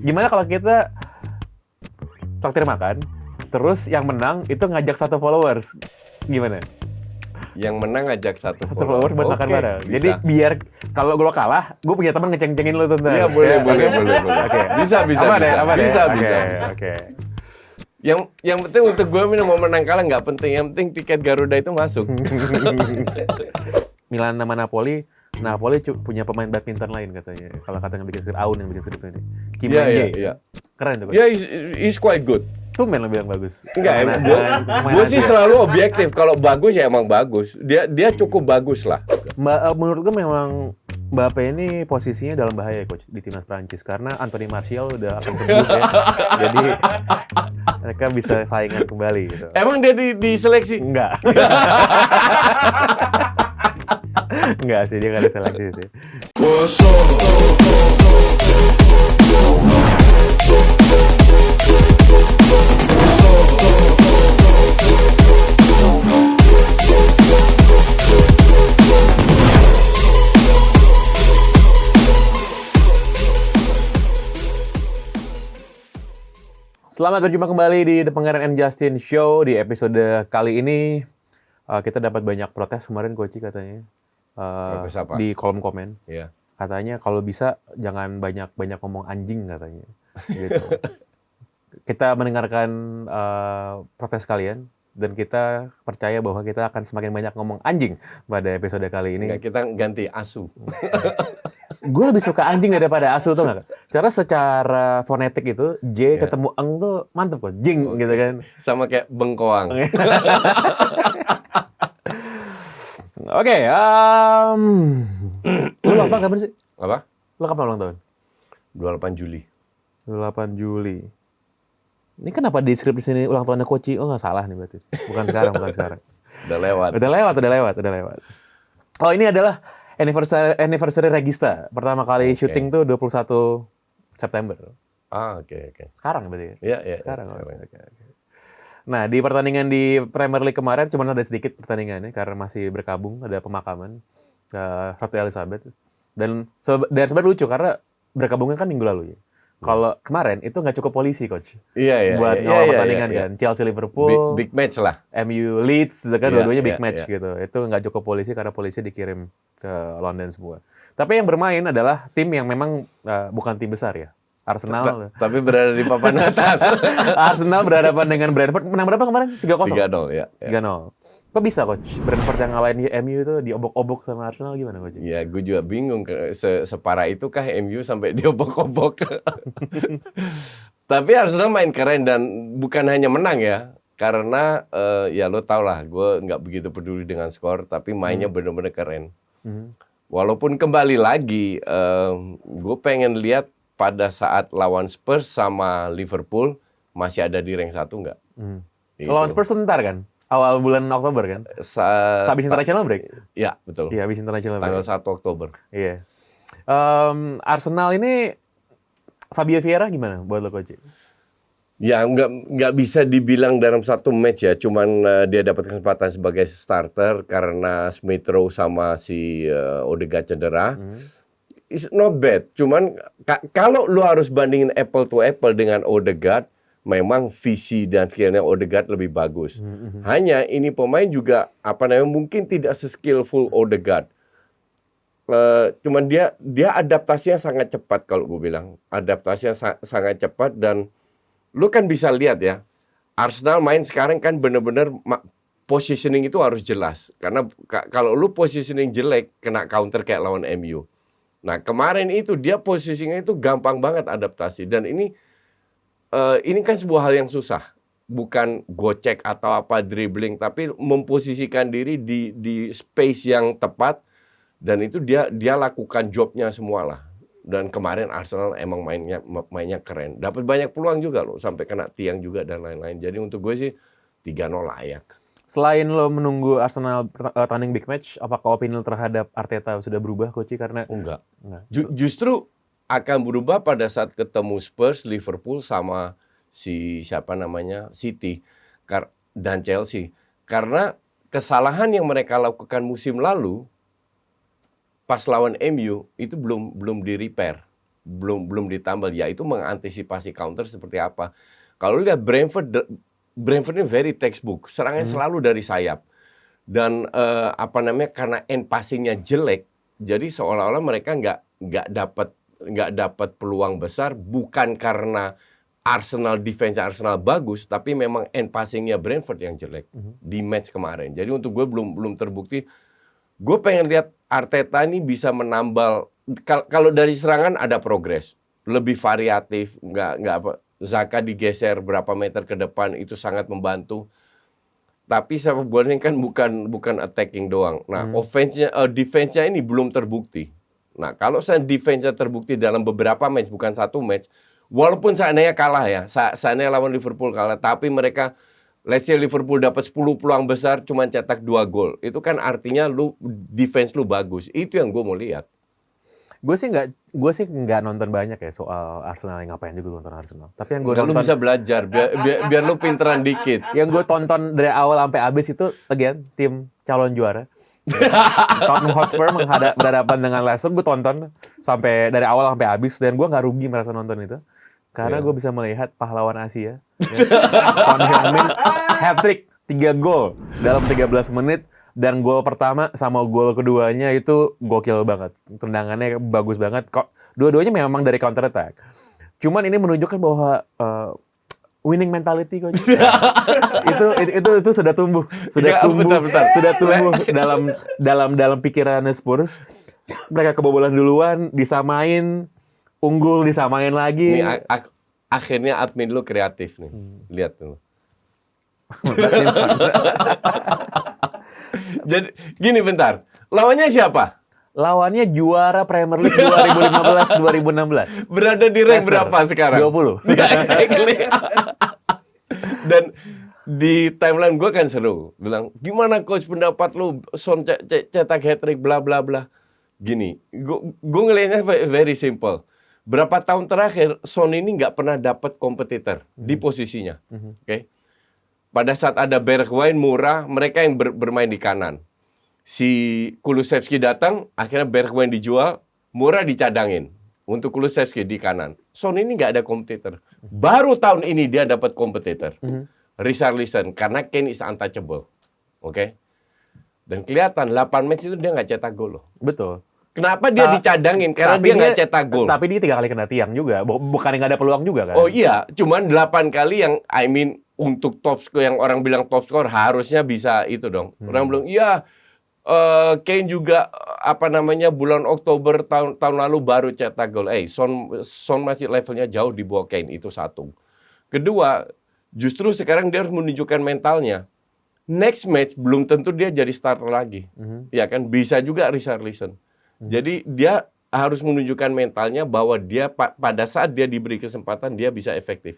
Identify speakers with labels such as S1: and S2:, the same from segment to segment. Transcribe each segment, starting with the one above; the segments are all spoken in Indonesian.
S1: Gimana kalau kita traktir makan, terus yang menang itu ngajak satu followers, gimana?
S2: Yang menang ngajak satu
S1: Satu followers buat makan bareng.
S2: bisa.
S1: Jadi biar kalau gue kalah, gue punya teman ngeceng-cengin lu tuh.
S2: Iya, boleh.
S1: Oke.
S2: Bisa.
S1: Oke.
S2: Yang penting untuk gue mau menang kalah nggak penting. Yang penting tiket Garuda itu masuk.
S1: Milan sama Napoli punya pemain badminton lain katanya. Kalau kata yang bikin skrip, Aun yang bikin skrip ini. Kim Min-jae.
S2: Iya.
S1: Keren tuh.
S2: Ya, he's quite good.
S1: Tumben lo bilang bagus.
S2: Enggak, gue sih selalu objektif. Kalau bagus ya emang bagus. Dia cukup bagus lah.
S1: Menurut gue memang Mbappe ini posisinya dalam bahaya coach di timnas Prancis karena Anthony Martial udah akan sembuh ya. Jadi mereka bisa saingan kembali gitu.
S2: Emang dia diseleksi?
S1: Enggak. Enggak sih, dia nggak ada seleksi sih. Selamat berjumpa kembali di The Pangeran and Justin Show. Di episode kali ini kita dapat banyak protes kemarin Koci katanya
S2: Protes apa?
S1: di kolom komen.
S2: Iya.
S1: Katanya kalau bisa jangan banyak ngomong anjing katanya. Gitu. Kita mendengarkan protes kalian dan kita percaya bahwa kita akan semakin banyak ngomong anjing pada episode kali ini.
S2: Enggak, kita ganti asu.
S1: Gue lebih suka anjing daripada asu tuh nggak? Cara secara fonetik itu J ketemu eng tuh mantep kok, jing gitu kan.
S2: Sama kayak bengkoang.
S1: Oke, lu ulang tahun kapan sih?
S2: Apa?
S1: Lu kapan ulang tahun?
S2: 28 Juli.
S1: 28 Juli. Ini kenapa di skrip di sini ulang tahunnya Koci? Oh nggak salah nih berarti. Bukan sekarang.
S2: Udah lewat.
S1: Udah lewat. Oh ini adalah anniversary Regista. Pertama kali syuting tuh 21 September.
S2: Oke.
S1: Sekarang berarti
S2: Iya.
S1: Sekarang. Oke. Nah, di pertandingan di Premier League kemarin cuma ada sedikit pertandingannya karena masih berkabung, ada pemakaman Ratu Elizabeth. Dan sebenarnya lucu karena berkabungnya kan minggu lalu ya. Kalau kemarin itu nggak cukup polisi, coach.
S2: Iya.
S1: Buat ngawal pertandingan kan. Chelsea Liverpool,
S2: Big match lah.
S1: MU Leeds, itu kan dua-duanya big match
S2: Iya.
S1: gitu. Itu nggak cukup polisi karena polisi dikirim ke London semua. Tapi yang bermain adalah tim yang memang bukan tim besar ya. Arsenal.
S2: Tapi berada di papan atas.
S1: Arsenal berhadapan dengan Brentford. Menang berapa kemarin? 3-0.
S2: 3-0 ya.
S1: 3-0. Kok bisa, coach? Brentford yang ngalahin MU itu diobok-obok sama Arsenal gimana, coach?
S2: Ya, gue juga bingung. Separah itu kah MU sampai diobok-obok? Tapi Arsenal main keren dan bukan hanya menang ya. Karena ya lo tau lah, gue nggak begitu peduli dengan skor, tapi mainnya benar-benar keren. Walaupun kembali lagi, gue pengen lihat pada saat lawan Spurs sama Liverpool masih ada di rank 1 nggak? Gitu.
S1: Lawan Spurs sebentar kan? Awal bulan Oktober kan? Habis international break?
S2: Ya, betul.
S1: Iya, habis international break.
S2: Tanggal 1 Oktober.
S1: Iya. Arsenal ini Fabio Vieira gimana buat lo, coach?
S2: Ya, nggak bisa dibilang dalam satu match ya. Cuman dia dapat kesempatan sebagai starter karena Smith Rowe sama si Odegaard cedera. It's not bad. Cuman kalau lu harus bandingin apple to apple dengan Odegaard, memang visi dan skillnya Odegaard lebih bagus. Hanya ini pemain juga mungkin tidak se-skillful Odegaard. Cuman dia adaptasinya sangat cepat kalau gue bilang. Adaptasinya sangat cepat dan lu kan bisa lihat ya. Arsenal main sekarang kan benar-benar positioning itu harus jelas. Karena kalau lu positioning jelek kena counter kayak lawan MU. Nah, kemarin itu dia positioningnya itu gampang banget adaptasi dan ini kan sebuah hal yang susah. Bukan gocek atau apa dribbling, tapi memposisikan diri di space yang tepat dan itu dia lakukan jobnya semua lah. Dan kemarin Arsenal emang mainnya keren. Dapat banyak peluang juga loh, sampai kena tiang juga dan lain-lain. Jadi untuk gue sih 3-0 layak.
S1: Selain lo menunggu Arsenal tanding big match, apakah opini lo terhadap Arteta sudah berubah, coach? Karena
S2: enggak. Justru akan berubah pada saat ketemu Spurs, Liverpool sama City dan Chelsea. Karena kesalahan yang mereka lakukan musim lalu pas lawan MU itu belum di-repair. belum ditambal. Ya itu mengantisipasi counter seperti apa. Kalau lihat Brentford ini very textbook. Serangannya selalu dari sayap. Dan karena end passing-nya jelek, jadi seolah-olah mereka nggak dapat peluang besar, bukan karena defense Arsenal bagus, tapi memang end passing-nya Brentford yang jelek di match kemarin. Jadi untuk gue belum terbukti. Gue pengen lihat Arteta ini bisa menambal. Kalau dari serangan ada progres, lebih variatif, nggak apa. Zaka digeser berapa meter ke depan itu sangat membantu. Tapi sepak bola ini kan bukan attacking doang. Nah, defense-nya ini belum terbukti. Nah, kalau defense-nya terbukti dalam beberapa match, bukan satu match, walaupun seandainya kalah ya, seandainya lawan Liverpool kalah, tapi mereka, let's say Liverpool dapat 10 peluang besar, cuma cetak 2 gol. Itu kan artinya defense lu bagus. Itu yang gue mau lihat.
S1: Gue sih nggak nonton banyak ya soal Arsenal, yang ngapain juga nonton Arsenal. Tapi yang gue
S2: nonton, lu bisa belajar biar lu pinteran dikit.
S1: Yang gue tonton dari awal sampai habis itu tim calon juara. Tottenham Hotspur berhadapan dengan Leicester, gue tonton sampai dari awal sampai habis, dan gue nggak rugi merasa nonton itu karena gue bisa melihat pahlawan Asia. Son Heung-min hat-trick 3 gol dalam 13 menit. Dan gol pertama sama gol keduanya itu gokil banget. Tendangannya bagus banget. Kok dua-duanya memang dari counter attack. Cuman ini menunjukkan bahwa winning mentality kok. itu sudah tumbuh. Sudah tumbuh dalam pikirannya Spurs. Mereka kebobolan duluan, disamain, unggul, disamain lagi.
S2: Nih, akhirnya admin lu kreatif nih. Lihat tuh. Jadi gini bentar, lawannya siapa?
S1: Lawannya juara Premier League 2015-2016.
S2: Berada di rank berapa sekarang?
S1: 20.
S2: Ya, exactly. Dan di timeline gue kan seru, bilang gimana coach pendapat lu Son cetak hat-trick bla bla bla. Gini, gue ngelihatnya very simple. Berapa tahun terakhir Son ini nggak pernah dapat kompetitor di posisinya, oke? Pada saat ada Bergwijn, Moura, mereka yang bermain di kanan. Si Kulusevski datang, akhirnya Bergwijn dijual, Moura dicadangin untuk Kulusevski di kanan. Son ini nggak ada kompetitor. Baru tahun ini dia dapat kompetitor. Richarlison, karena Kane is untouchable. Oke? Dan kelihatan 8 match itu dia nggak cetak gol loh.
S1: Betul.
S2: Kenapa dia dicadangin? Karena dia nggak cetak gol.
S1: Tapi dia 3 kali kena tiang juga. Bukan nggak ada peluang juga kan?
S2: Oh iya, cuman 8 kali yang, untuk top score yang orang bilang top score harusnya bisa itu dong. Orang bilang iya, Kane juga bulan Oktober tahun lalu baru cetak gol. Son masih levelnya jauh di bawah Kane, itu satu. Kedua, justru sekarang dia harus menunjukkan mentalnya. Next match belum tentu dia jadi starter lagi. Ya kan, bisa juga Richarlison. Jadi dia harus menunjukkan mentalnya bahwa dia pada saat dia diberi kesempatan dia bisa efektif.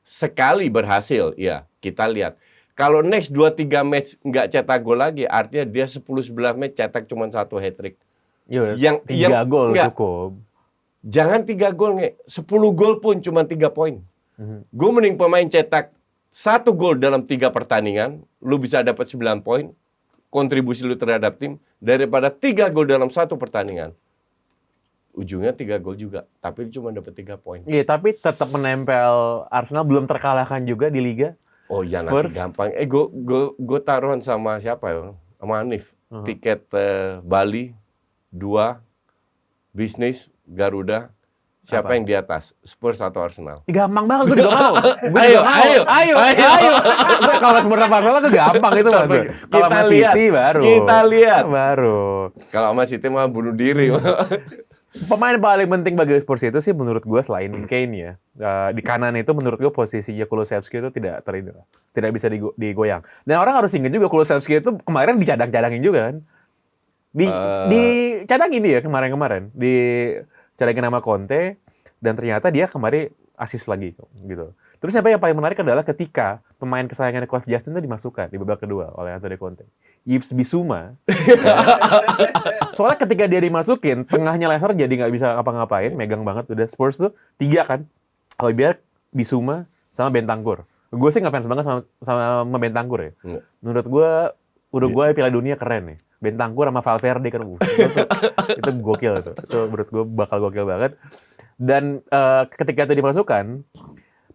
S2: Sekali berhasil, ya kita lihat. Kalau next 2-3 match nggak cetak gol lagi, artinya dia 10-11 match cetak cuma 1 hat-trick.
S1: Yang 3 gol cukup.
S2: Jangan 3 gol, 10 gol pun cuma 3 poin. Gue mending pemain cetak 1 gol dalam 3 pertandingan, lu bisa dapat 9 poin, kontribusi lu terhadap tim, daripada 3 gol dalam 1 pertandingan. Ujungnya 3 gol juga, tapi dia cuma dapat 3 poin.
S1: Iya, tapi tetap menempel Arsenal, belum terkalahkan juga di Liga.
S2: Oh iya,
S1: Spurs.
S2: nanti gampang. Gue taruhan sama siapa ya? Sama Hanif. Tiket Bali 2, bisnis Garuda. Siapa yang di atas? Spurs atau Arsenal?
S1: Gampang banget, gue juga mau. Ayo. Kalau Spurs sama Arsenal itu gampang itu. Kalau sama City baru.
S2: Kita lihat.
S1: Baru.
S2: Kalau sama City mah bunuh diri.
S1: Pemain paling penting bagi Spurs itu sih menurut gue selain Kane ya. Di kanan itu menurut gue posisinya Kulusevski itu tidak bisa digoyang. Dan orang harus ingat juga Kulusevski itu kemarin dicadang-cadangin juga kan. Dicadangin dia kemarin. Dicadangin sama Conte, dan ternyata dia kemarin assist lagi gitu. Terus yang paling menarik adalah ketika pemain kesayangannya Coach Justin itu dimasukkan di babak kedua oleh Antonio Conte. Yves Bissouma. Soalnya ketika dia dimasukin, tengahnya Leicester jadi nggak bisa ngapa-ngapain, megang banget. Udah Spurs tuh 3 kan. Kalau biar Bissouma sama Bentancur. Gue sih ngefans banget sama Bentancur ya. Menurut gue, Uruguay Piala Dunia keren nih. Bentancur sama Valverde kan. Itu gokil itu. Itu menurut gue bakal gokil banget. Dan ketika itu dimasukkan,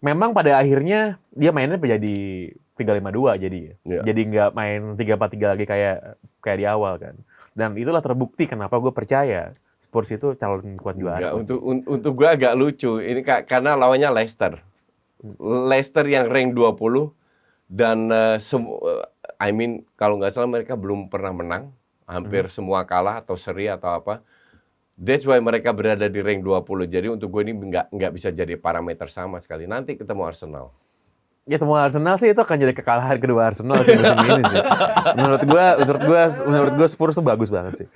S1: memang pada akhirnya dia mainnya jadi 3-5-2 jadi.
S2: Iya.
S1: Jadi nggak main 3-4-3 lagi kayak di awal kan. Dan itulah terbukti kenapa gue percaya Spurs itu calon kuat juara.
S2: Enggak, untuk gue agak lucu. Ini karena lawannya Leicester. Leicester yang rank 20 dan kalau nggak salah mereka belum pernah menang. Hampir semua kalah atau seri atau apa. That's why mereka berada di rank 20. Jadi untuk gue ini nggak bisa jadi parameter sama sekali. Nanti ketemu Arsenal.
S1: Ya ketemu Arsenal sih itu akan jadi kekalahan kedua Arsenal sih musim ini sih. Menurut gue Spurs tuh bagus banget sih.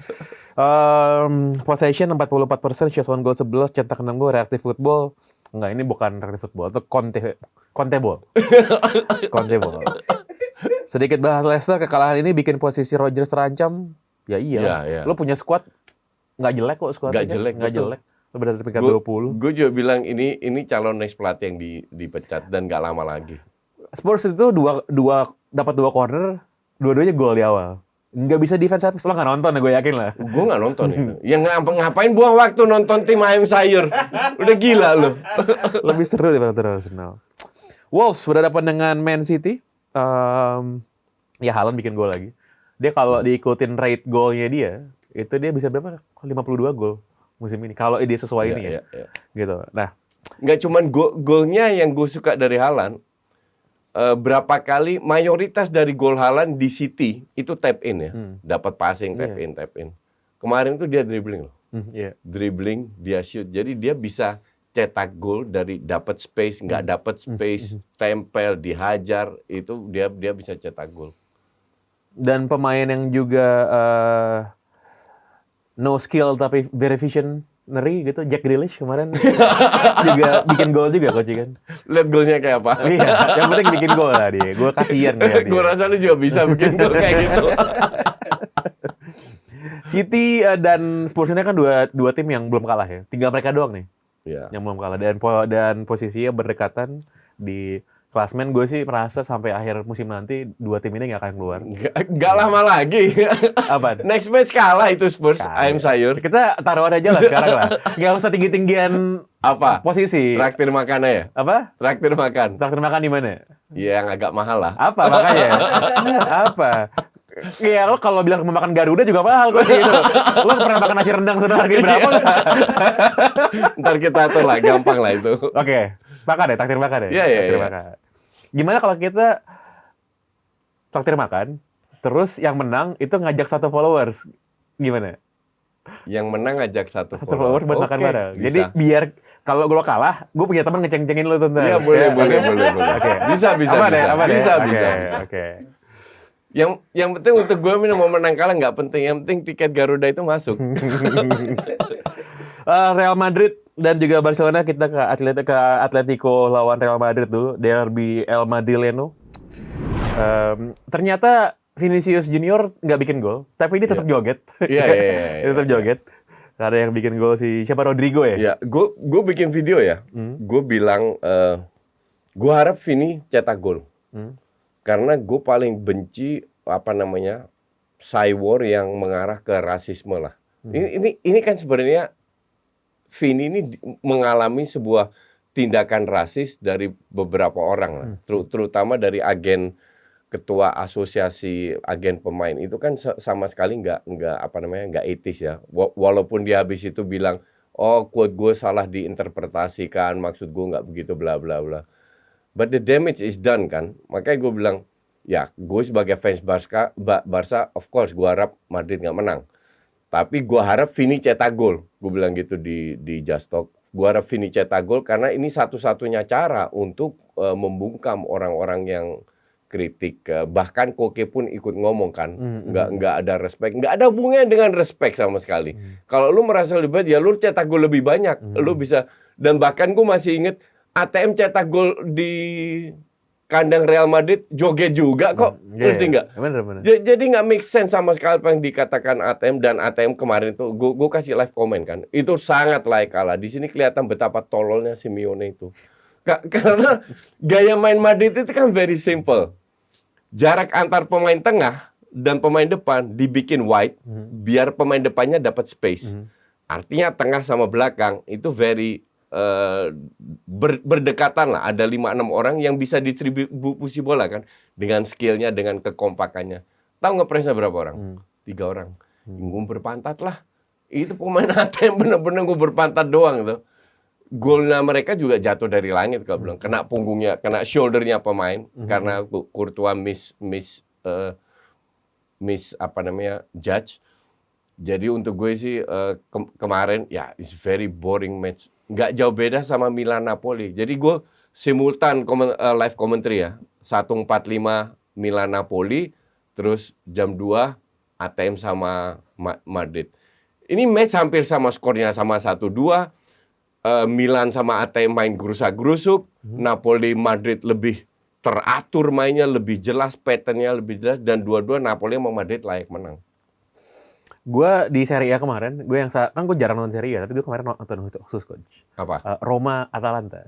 S1: Possession 44%, shots on goal 11, cetak 6 gol, reactive football. Enggak, ini bukan reactive football, itu Conte ball. Sedikit bahas Leicester, kekalahan ini bikin posisi Rodgers terancam. Ya iya.
S2: Iya.
S1: Lo punya squad nggak jelek kok squadnya. Nggak jelek. Lo berada di peringkat 20.
S2: Gue juga bilang ini calon next pelatih yang dipecat dan nggak lama lagi.
S1: Spurs itu dapat 2 corner, dua-duanya gol di awal. Nggak bisa defense habis. Lo nggak nonton ya, gue yakin lah.
S2: Gue nggak nonton itu. Yang ngapain buang waktu nonton tim ayam sayur? Udah gila lo.
S1: Lebih seru daripada nonton Arsenal. Wolves berhadapan dengan Man City. Ya Haaland bikin gol lagi. Dia kalau diikutin rate golnya dia, itu dia bisa berapa? 52 gol musim ini. Kalau dia sesuai ini ya. Gitu. Nah,
S2: nggak cuman golnya yang gue suka dari Haaland. Berapa kali mayoritas dari gol Haaland di City itu tap in ya. Dapat passing, tap in. Kemarin tuh dia dribbling loh. Dribbling, dia shoot. Jadi dia bisa cetak gol dari dapat space, nggak dapat space, tempel, dihajar, itu dia bisa cetak gol.
S1: Dan pemain yang juga no skill tapi very visionary gitu, Jack Grealish kemarin juga bikin gol juga coach kan.
S2: Lihat golnya kayak apa?
S1: Iya, yang penting bikin gol lah dia. Gue kasihan dia.
S2: Gue rasa lu juga bisa bikin gol kayak gitu.
S1: City dan Spurs ini kan dua tim yang belum kalah ya. Tinggal mereka doang nih.
S2: Iya.
S1: Yang belum kalah dan posisinya berdekatan di klasmen. Gue sih merasa sampai akhir musim nanti 2 tim ini nggak akan keluar.
S2: Nggak lama lagi.
S1: Apa?
S2: Next match kalah itu Spurs, ayam sayur.
S1: Kita taruhan aja lah sekarang lah. Nggak usah tinggi-tinggian
S2: Apa?
S1: posisi.
S2: Traktir makannya ya?
S1: Apa?
S2: Traktir makan.
S1: Traktir makan di mana?
S2: Ya yang agak mahal lah.
S1: Apa makanya? Apa? Ya lo kalau bilang mau makan Garuda juga mahal kok gitu. Lo pernah makan nasi rendang sudah harga berapa nggak?
S2: Ntar kita atur lah, gampang lah itu.
S1: Oke. Makan ya, traktir makan ya?
S2: Iya.
S1: Makan. Gimana kalau kita traktir makan, terus yang menang itu ngajak 1 followers? Gimana?
S2: Yang menang ngajak 1
S1: followers buat makan bareng.
S2: Bisa.
S1: Jadi biar kalau gue kalah, gue punya teman ngeceng-cengin lo tuh.
S2: Iya, boleh.
S1: Oke.
S2: Bisa. Bisa.
S1: Oke.
S2: Yang penting untuk gue mau menang kalah nggak penting. Yang penting tiket Garuda itu masuk.
S1: Real Madrid dan juga Barcelona, kita ke Atletico lawan Real Madrid dulu, derby El Madrileno. Ternyata Vinicius Junior nggak bikin gol, tapi dia tetap joget.
S2: Iya.
S1: Dia tetap joget. Karena yang bikin gol siapa, Rodrigo ya?
S2: Iya, gue bikin video ya. Gue bilang, gue harap Vini cetak gol. Karena gue paling benci cywar yang mengarah ke rasisme lah. Ini kan sebenarnya Vini ini mengalami sebuah tindakan rasis dari beberapa orang lah, terutama dari ketua asosiasi agen pemain itu kan sama sekali nggak etis ya. Walaupun dia habis itu bilang, quote gue salah diinterpretasikan, maksud gue nggak begitu bla bla bla. But the damage is done kan. Makanya gue bilang, ya gue sebagai fans Barca, of course gue harap Madrid nggak menang. Tapi gue harap Vini cetak gol. Gue bilang gitu di Just Talk. Gue harap Vini cetak gol karena ini satu-satunya cara untuk membungkam orang-orang yang kritik. Bahkan Koke pun ikut ngomong kan. Nggak ada respect. Nggak ada hubungannya dengan respect sama sekali. Kalau lu merasa lebih baik, ya lu cetak gol lebih banyak. Lu bisa. Dan bahkan gue masih inget ATM cetak gol di kandang Real Madrid joget juga kok, ngerti nggak?
S1: Bener.
S2: Jadi nggak make sense sama sekali apa yang dikatakan ATM. Dan ATM kemarin itu, gue kasih live comment kan, itu sangat layak kalah. Di sini kelihatan betapa tololnya Simeone itu. Karena gaya main Madrid itu kan very simple. Jarak antar pemain tengah dan pemain depan dibikin wide, biar pemain depannya dapat space. Artinya tengah sama belakang itu very berdekatan lah. Ada 5-6 orang yang bisa distribusi bola kan. Dengan skillnya, dengan kekompakannya. Tahu ngepresnya berapa orang? 3 orang. Gue berpantat lah. Itu pemain ATM bener-bener gue berpantat doang tuh. Golnya mereka juga jatuh dari langit kalau bilang. Kena punggungnya, kena shouldernya pemain. Karena Courtois miss apa namanya, judge. Jadi untuk gue sih kemarin ya it's very boring match. Nggak jauh beda sama Milan Napoli. Jadi gue simultan live commentary ya. 1:45 Milan Napoli, terus jam 2 ATM sama Madrid. Ini match hampir sama skornya, sama 1-2. Milan sama ATM main gerusak-gerusuk. Napoli Madrid lebih teratur mainnya, lebih jelas patternnya, lebih jelas, dan dua-dua Napoli sama Madrid layak menang.
S1: Gue di Serie A kemarin, kan gue jarang nonton Serie A, tapi gue kemarin nonton itu khusus coach.
S2: Apa?
S1: Roma Atalanta.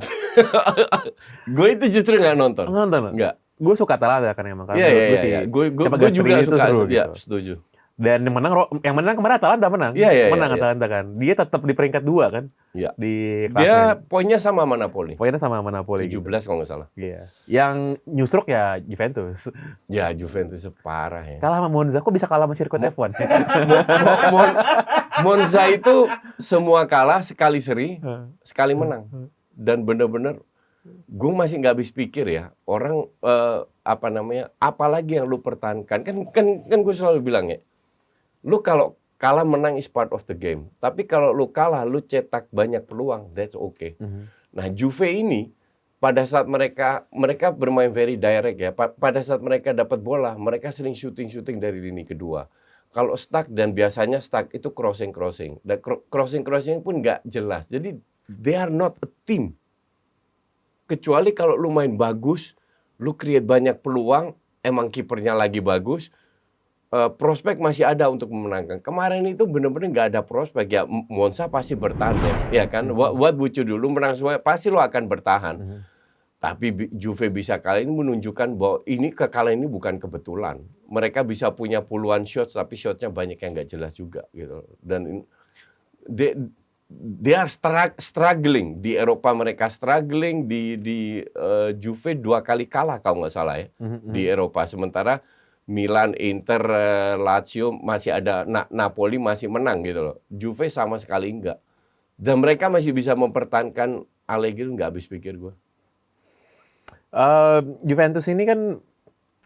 S2: Gue itu justru nggak nonton.
S1: Nonton?
S2: Nggak.
S1: Gue suka Atalanta kan emang.
S2: Iya. Gue juga suka. Ya, setuju.
S1: Dan yang menang kemarin Atalanta menang. Menang Atalanta kan. Dia tetap di peringkat 2 kan.
S2: Iya.
S1: Di
S2: klasmen. Dia poinnya sama sama Napoli.
S1: 17
S2: gitu. Kalau nggak salah.
S1: Iya. Yang nyusruk ya Juventus.
S2: Ya Juventus parah ya.
S1: Kalah sama Monza, kok bisa kalah sama sirkuit F1?
S2: Monza itu semua kalah, sekali seri, sekali menang. Dan bener-bener gue masih nggak habis pikir ya, orang apalagi yang lu pertahankan, kan gue selalu bilang ya, lu kalau kalah menang is part of the game, tapi kalau lu kalah lu cetak banyak peluang, that's okay. Nah Juve ini pada saat mereka bermain very direct ya, pada saat mereka dapat bola mereka sering shooting dari lini kedua. Kalau stuck, dan biasanya stuck itu crossing, dan crossing pun nggak jelas, jadi they are not a team. Kecuali kalau lu main bagus, lu create banyak peluang, emang kipernya lagi bagus, prospek masih ada untuk memenangkan. Kemarin itu benar-benar nggak ada prospek ya. Monza pasti bertahan ya kan. What would you do? Lu menang semua, pasti lu akan bertahan. Tapi Juve bisa kali ini menunjukkan bahwa kekalahan ini bukan kebetulan. Mereka bisa punya puluhan shots, tapi shotnya banyak yang nggak jelas juga gitu. Dan they are struggling di Eropa, mereka struggling di Juve 2 kali kalah kalau nggak salah ya di Eropa. Sementara Milan, Inter, Lazio masih ada, Napoli masih menang gitu loh. Juve sama sekali enggak. Dan mereka masih bisa mempertahankan Allegri, nggak habis pikir gue.
S1: Juventus ini kan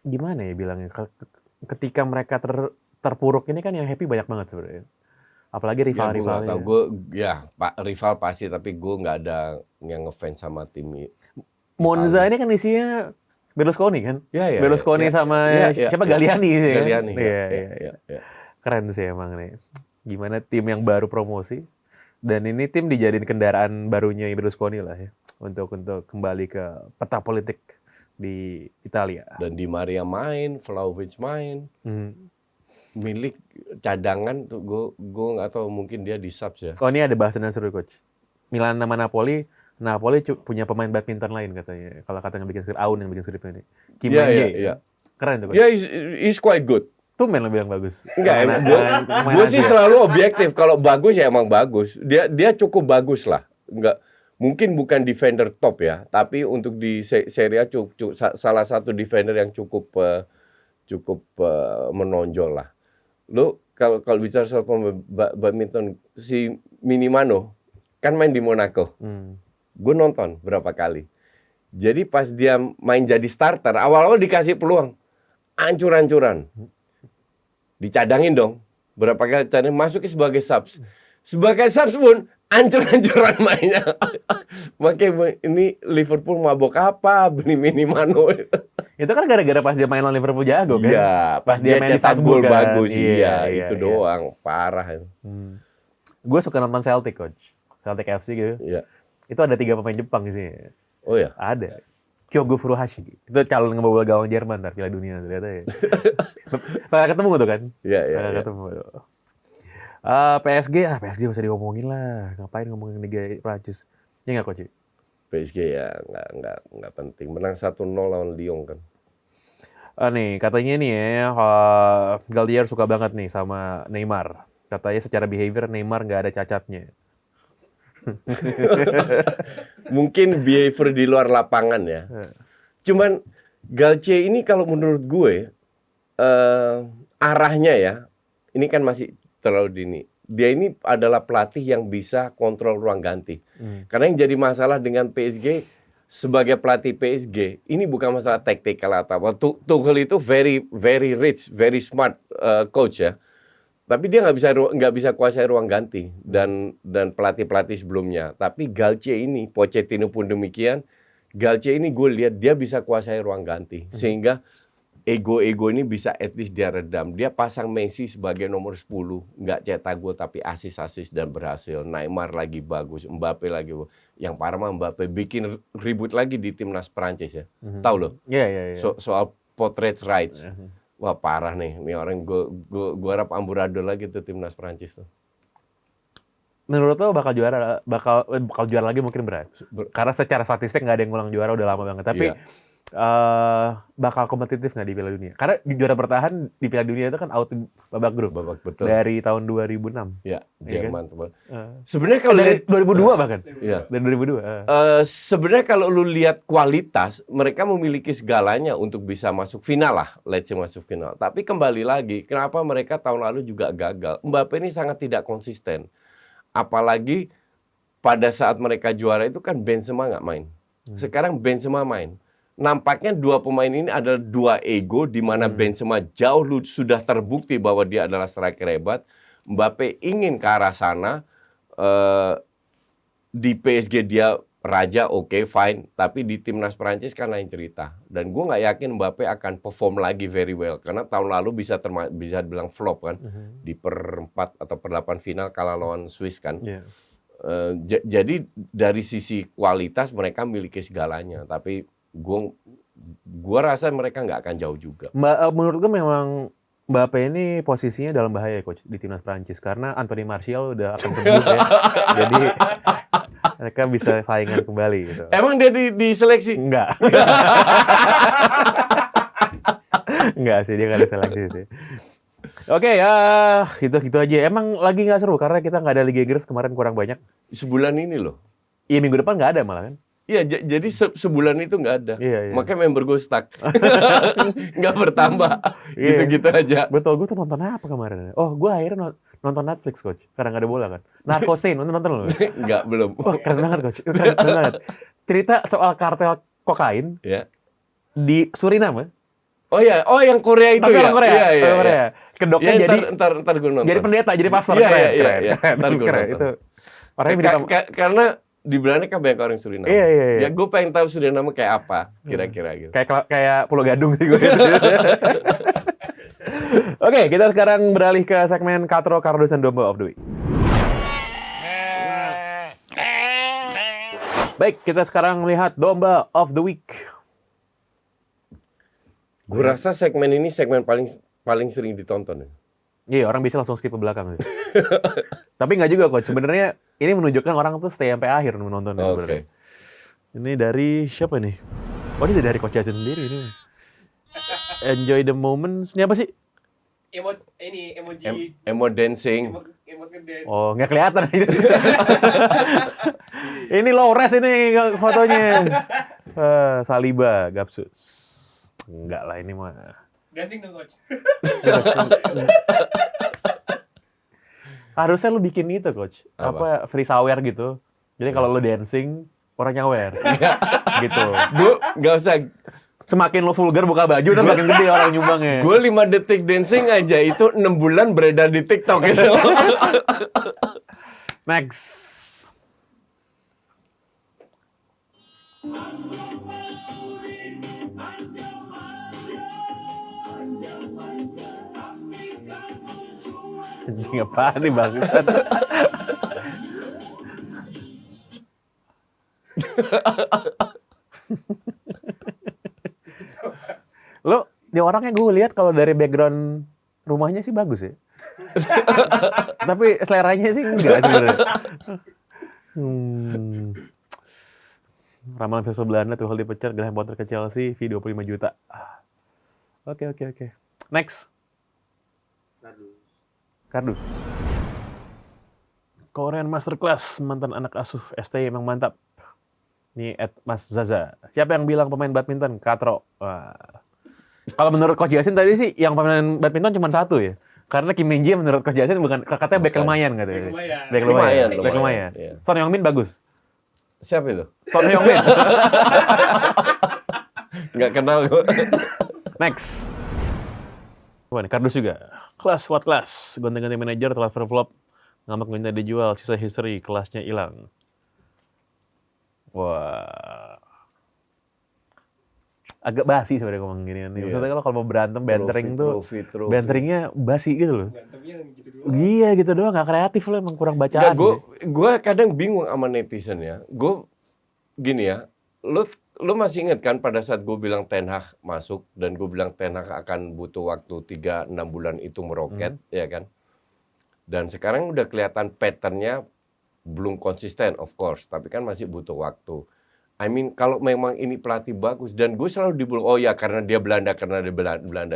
S1: gimana ya bilangnya? Ketika mereka terpuruk ini kan yang happy banyak banget sebenarnya. Apalagi rival-rivalnya.
S2: Rival pasti, tapi gue nggak ada yang ngefans sama tim
S1: Monza ini kan isinya Berlusconi kan? Berlusconi sama siapa Galliani sih kan?
S2: Galliani.
S1: Iya. Keren sih emang nih. Gimana tim yang baru promosi, dan ini tim dijadiin kendaraan barunya Berlusconi lah ya, untuk kembali ke peta politik di Italia.
S2: Dan Di Maria main, Vlahovic main. Milik cadangan tuh gue nggak tahu, mungkin dia di subs ya.
S1: Oh, ini ada bahasan yang seru coach. Milan sama Napoli punya pemain badminton lain katanya. Kalau katanya bikin skrip, Aun yang bikin skripnya ini. Kim Min-jae. Keren tuh coach.
S2: Ya, he's quite good.
S1: Tuh lo bilang bagus.
S2: Enggak, gue sih selalu objektif. Kalau bagus ya emang bagus. Dia cukup bagus lah. Enggak, mungkin bukan defender top ya, tapi untuk di Serie A salah satu defender yang cukup menonjol lah. Lo kalau bicara soal badminton, si Minamino kan main di Monaco. Gue nonton berapa kali. Jadi pas dia main jadi starter, awal-awal dikasih peluang, ancur-ancuran. Dicadangin dong. Berapa kali cadangin, masuk sebagai subs. Sebagai subs pun ancur-ancuran mainnya. Makanya ini Liverpool mabok apa beli Minamino.
S1: Itu kan gara-gara pas dia main lawan Liverpool jago kan?
S2: Iya, pas dia
S1: main di
S2: cetak
S1: Salzburg
S2: gol
S1: kan?
S2: bagus. Iya, itu doang. Parah.
S1: Gue suka nonton Celtic coach. Celtic FC gitu.
S2: Iya.
S1: Itu ada 3 pemain Jepang di sini.
S2: Oh ya?
S1: Ada. Kyogo Furuhashi. Itu calon ngebobol gawang Jerman ntar Piala Dunia ternyata ya. Pernah ketemu tuh kan?
S2: Iya.
S1: Ketemu. PSG nggak usah diomongin lah. Ngapain ngomongin Liga Prancis? Ya nggak coach?
S2: PSG ya nggak penting. Menang 1-0 lawan Lyon kan.
S1: Nih katanya nih ya, Galtier suka banget nih sama Neymar. Katanya secara behavior Neymar nggak ada cacatnya.
S2: Mungkin behavior di luar lapangan ya. Cuman Galtier ini kalau menurut gue arahnya ya, ini kan masih terlalu dini. Dia ini adalah pelatih yang bisa kontrol ruang ganti. Karena yang jadi masalah dengan PSG sebagai pelatih PSG, ini bukan masalah taktikal atau apa. Tuchel itu very rich, very smart coach ya. Tapi dia nggak bisa kuasai ruang ganti dan pelatih sebelumnya. Tapi Galtier ini, Pochettino pun demikian. Galtier ini gue lihat dia bisa kuasai ruang ganti sehingga ego ini bisa at least dia redam. Dia pasang Messi sebagai nomor 10, nggak cetak gol tapi asis dan berhasil. Neymar lagi bagus, Mbappe lagi bagus. Yang parah mah Mbappe bikin ribut lagi di timnas Prancis ya. Tahu loh?
S1: Iya.
S2: Soal portrait rights. Wah parah nih orang gue harap amburadul lagi tuh timnas Prancis tuh.
S1: Menurut lo bakal juara lagi mungkin berat. Karena secara statistik nggak ada yang ngulang juara udah lama banget. Tapi bakal kompetitif nggak di Piala Dunia? Karena juara bertahan di Piala Dunia itu kan out babak grup.
S2: Betul.
S1: Dari tahun 2006.
S2: Ya, Jerman.
S1: Kan?
S2: Sebenarnya kalau
S1: dari 2002 bahkan.
S2: Iya.
S1: Dari 2002.
S2: Sebenarnya kalau lu lihat kualitas, mereka memiliki segalanya untuk bisa masuk final lah, let's say masuk final. Tapi kembali lagi, kenapa mereka tahun lalu juga gagal? Mbappe ini sangat tidak konsisten. Apalagi pada saat mereka juara itu kan Benzema nggak main. Sekarang Benzema main. Nampaknya dua pemain ini adalah dua ego di mana Benzema jauh sudah terbukti bahwa dia adalah striker hebat. Mbappe ingin ke arah sana. Di PSG dia raja, oke, fine. Tapi di timnas Prancis kan lain cerita. Dan gue nggak yakin Mbappe akan perform lagi very well. Karena tahun lalu bisa bilang flop kan. Di per-4 atau per-8 final kalah lawan Swiss kan.
S1: Yeah.
S2: Jadi dari sisi kualitas mereka memiliki segalanya. Tapi gue rasa mereka nggak akan jauh juga.
S1: Menurut gue memang Mbappe ini posisinya dalam bahaya coach di timnas Prancis karena Anthony Martial udah akan sembuh ya. Jadi mereka bisa saingan kembali gitu.
S2: Emang dia diseleksi?
S1: Enggak. Enggak sih, dia nggak ada seleksi sih. Oke ya, gitu aja. Emang lagi nggak seru karena kita nggak ada Liga Inggris kemarin kurang banyak.
S2: Sebulan ini loh.
S1: Iya minggu depan nggak ada malah kan.
S2: Iya, jadi sebulan itu nggak ada.
S1: Iya.
S2: Makanya member gue stuck. Nggak bertambah. Gitu-gitu aja.
S1: Betul, gue tuh nonton apa kemarin? Oh, gue akhirnya nonton Netflix, Coach. Karena nggak ada bola kan. Narcosine, nonton loh.
S2: Nggak, belum.
S1: Wah, keren banget, Coach. Keren banget. Cerita soal kartel kokain di Suriname.
S2: Oh ya, yang Korea itu ya?
S1: Korea.
S2: Iya.
S1: Kedoknya
S2: ya,
S1: jadi...
S2: Ntar gue nonton.
S1: Jadi pendeta, jadi pastor.
S2: Iya. Ntar gue
S1: nonton. Itu. Orangnya mirip
S2: karena di Belanda kan banyak orang Suriname.
S1: Iya.
S2: Ya gue pengen tahu Suriname kayak apa kira-kira gitu.
S1: Kayak Pulau Gadung sih gue. Oke, kita sekarang beralih ke segmen Katro, Kardus, dan Domba of the Week. Baik, kita sekarang melihat Domba of the Week.
S2: Gue rasa segmen ini segmen paling sering ditonton.
S1: Iya, orang bisa langsung skip ke belakang. Tapi nggak juga, Coach. Sebenarnya ini menunjukkan orang tuh stay sampai akhir menonton sebenarnya. Ini dari siapa nih? Oh, ini dari Coach Jason sendiri ini. Enjoy the moments. Ini apa sih?
S2: Emoji. Emo dancing.
S1: Oh, nggak kelihatan ini. Ini low res ini fotonya. Saliba, Gapsus. Enggak lah ini mah.
S3: Dancing dong, Coach.
S1: Harusnya lu bikin itu, Coach. Apa free sawer gitu. Jadi kalau lu dancing, orang nyawer. Gitu.
S2: Gue nggak usah.
S1: Semakin lu vulgar buka baju, dan makin gede orang nyumbangnya.
S2: Gue 5 detik dancing aja, itu 6 bulan beredar di TikTok gitu.
S1: Next. Anjing apaan nih bangsat? Lo, dia orangnya gue lihat kalau dari background rumahnya sih bagus ya. Tapi seleranya sih enggak sebenarnya. Ramalan versi Belanda tuh hal dipecat, Graham Potter ke Chelsea, fee 25 juta. Oke. Next. Kardus. Korean Masterclass, mantan anak asuh STY emang mantap. Nih Mas Zaza. Siapa yang bilang pemain badminton? Katro. Wah. Kalau menurut Coach Jasin tadi sih yang pemain badminton cuma satu ya. Karena Kim Min Jae menurut Coach Jasin katanya back lumayan katanya. Back lumayan.
S2: Iya.
S1: Son Heung-min bagus.
S2: Siapa itu?
S1: Son Heung-min.
S2: Nggak kenal gue.
S1: Next. Wah, kardus juga. Kelas what class? Gonta-ganti manajer, transfer flop. Ngambek minta dijual, sisa history, kelasnya hilang. Wah. Agak basi sebenarnya ngomong gini.
S2: Iya.
S1: Maksudnya kalau mau berantem, bantering tuh,
S2: Trophy.
S1: banteringnya basi gitu loh.
S3: Berantemnya gitu doang.
S1: Iya gitu doang, gak kreatif loh, emang kurang
S2: Nggak,
S1: bacaan.
S2: gue kadang bingung sama netizen ya. Gue gini ya, lu masih inget kan pada saat gue bilang Ten Hag masuk dan gue bilang Ten Hag akan butuh waktu 3-6 bulan itu meroket, ya kan? Dan sekarang udah kelihatan patternnya belum konsisten, of course, tapi kan masih butuh waktu. I mean, kalau memang ini pelatih bagus dan gue selalu dibilang, oh ya karena dia Belanda.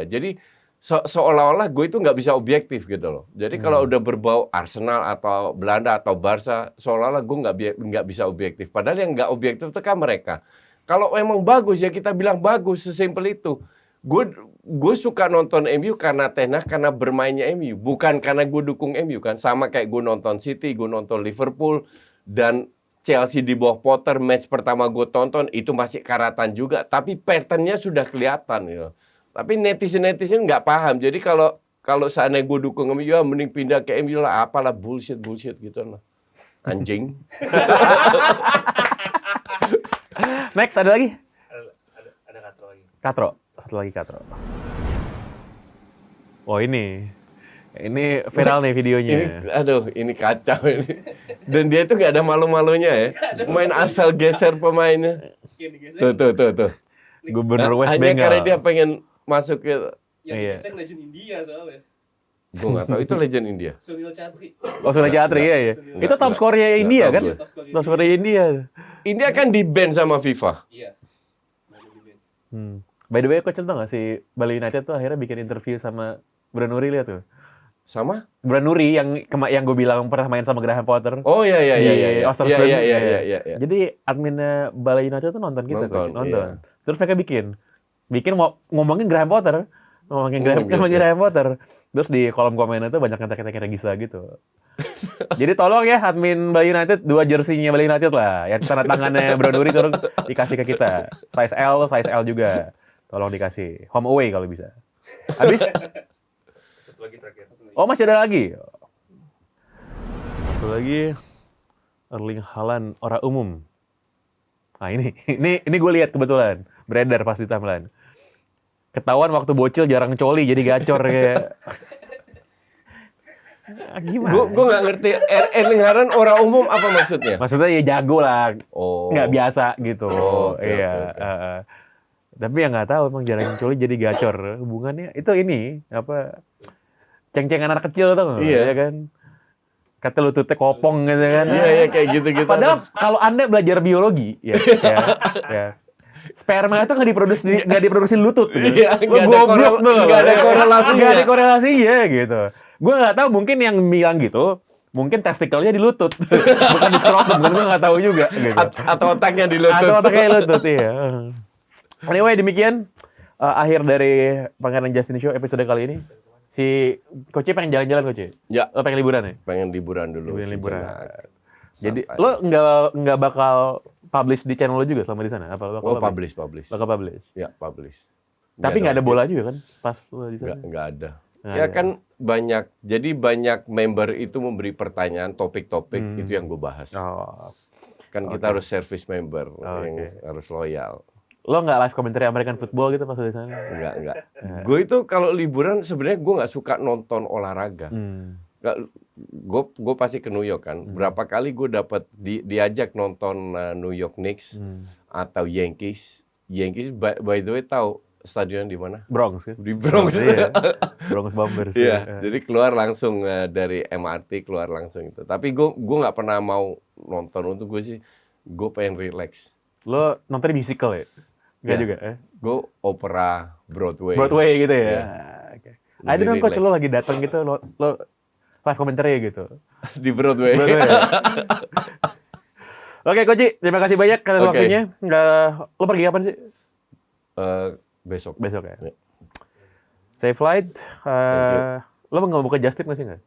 S2: Jadi seolah-olah gue itu nggak bisa objektif gitu loh. Jadi kalau udah berbau Arsenal atau Belanda atau Barca, seolah-olah gue nggak bisa objektif. Padahal yang nggak objektif itu kan mereka. Kalau memang bagus ya kita bilang bagus, sesimpel itu. Gue suka nonton MU karena Ten Hag, karena bermainnya MU, bukan karena gue dukung MU kan. Sama kayak gue nonton City, gue nonton Liverpool dan Chelsea di bawah Potter, match pertama gue tonton itu masih karatan juga, tapi patternnya sudah kelihatan gitu. Tapi netizen nggak paham. Jadi kalau seandainya gue dukung MU, ya mending pindah ke MU lah, apalah bullshit gitu lah. Anjing.
S1: Next, ada lagi?
S3: Ada Katro lagi.
S1: Katro. Satu lagi Katro. Oh ini viral nih videonya.
S2: Ini kacau ini. Dan dia itu nggak ada malu-malunya ya. Main asal geser pemainnya.
S3: Yang digesek,
S2: Tuh.
S1: Gubernur West
S2: Hanya
S1: Bengal.
S2: karena dia pengen masuk ke...
S3: yang
S1: Iya.
S3: digesek legend India soalnya.
S2: Gue nggak tahu, itu legend India.
S3: Sunil Chhatri.
S1: Oh, Sunil Chhatri ya. Itu top skornya India kan?
S2: Nggak,
S1: Top skornya India.
S2: India kan di-ban sama FIFA.
S3: Iya. Baru di band.
S1: By the way, Coach tau gak sih Bali United tuh akhirnya bikin interview sama Branuri, lihat tuh.
S2: Sama?
S1: Branuri yang gue bilang pernah main sama Graham Potter.
S2: Oh iya.
S1: Di Östersund.
S2: Iya.
S1: Jadi adminnya Bali United tuh nonton kita,
S2: Nonton,
S1: Coach.
S2: iya.
S1: Terus mereka bikin ngomongin Graham Potter, ngomongin
S2: gitu.
S1: Graham Potter. Terus di kolom komen itu banyak ngetek-ngetek Regisa gitu. Jadi tolong ya admin Bali United 2 jersinya Bali United lah, yang tanda tangannya Branuri turun dikasih ke kita. Size L juga. Tolong dikasih. Home away kalau bisa. Habis?
S3: Satu lagi terakhir.
S1: Oh, masih ada lagi. Satu lagi. Erling Haaland ora umum. Nah, ini gue lihat kebetulan beredar pas di timeline. Ketahuan waktu bocil jarang coli jadi gacor kayak. Gimana?
S2: Gue nggak ngerti Erling Haaland orang umum apa maksudnya?
S1: Maksudnya ya jago lah.
S2: Oh.
S1: Nggak biasa gitu.
S2: Oh, oke,
S1: iya.
S2: oke.
S1: Tapi ya nggak tahu emang jarang coli jadi gacor. Hubungannya itu ini apa? Ceng-cengan anak kecil tuh,
S2: Iya.
S1: ya kan? Kata lututnya kopong gitu kan.
S2: Iya kayak gitu.
S1: Padahal kalau Anda belajar biologi, ya. Sperma itu nggak diproduksi lutut. Gitu.
S2: Iya, nggak ada korelasinya.
S1: Nggak ada korelasinya gitu. Gue nggak tahu, mungkin yang bilang gitu, mungkin testikelnya di lutut, bukan di skrotum. Gue nggak tahu juga. Gitu.
S2: Atau otaknya di lutut.
S1: Atau otaknya di lutut, iya. Anyway, demikian akhir dari Pangeran Justin Show episode kali ini. Si Coach pengen jalan-jalan, Coach.
S2: Ya.
S1: Lo pengen liburan ya?
S2: Pengen liburan dulu.
S1: Liburan.
S2: sejenak.
S1: Jadi
S2: Sampai.
S1: lo nggak bakal publish di channel lo juga selama di sana? Apa bakal
S2: publish.
S1: Bakal publish.
S2: Ya, publish.
S1: Tapi nggak ada bola juga kan pas lo di sana?
S2: Nggak ada.
S1: Nggak
S2: Ya
S1: ada.
S2: kan banyak member itu memberi pertanyaan, topik-topik itu yang gue bahas.
S1: Oh.
S2: Kan kita harus service member, yang
S1: Oke.
S2: harus loyal.
S1: Lo nggak live commentary American football gitu pas lo di sana?
S2: Enggak. Gue itu kalau liburan sebenarnya gue nggak suka nonton olahraga. Gue pasti ke New York kan. Berapa kali gue dapat diajak nonton New York Knicks atau Yankees. Yankees by the way tahu stadion di mana?
S1: Bronx kan?
S2: Di Bronx.
S1: Iya. Bronx Bombers.
S2: Iya, jadi keluar langsung dari MRT keluar langsung itu. Tapi gue nggak pernah mau nonton, untuk gue sih gue pengen relax.
S1: Lo nonton musical ya? Nggak
S2: Ya.
S1: juga?
S2: Gue opera Broadway.
S1: Broadway gitu ya?
S2: Iya.
S1: Oke. Ada dong Coach,
S2: relax.
S1: lo lagi datang gitu, lo live komentarnya gitu.
S2: Di Broadway.
S1: Bener ya? Oke, Koji, terima kasih banyak karena
S2: Oke.
S1: waktunya. Lo pergi kapan sih?
S2: Besok.
S1: Besok ya?
S2: Ya.
S1: Safe flight.
S2: Thank
S1: Lo nggak buka Just Tip nggak sih nggak?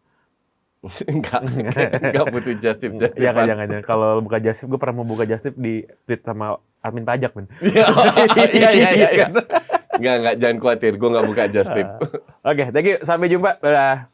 S2: Enggak butuh just tip.
S1: Jangan. Kalau lo buka Just Tip, gue pernah mau buka Just Tip di tweet sama admin pajak, men.
S2: Iya. Enggak, jangan khawatir. Gue nggak buka just tip.
S1: Oke, thank you. Sampai jumpa. Dadah.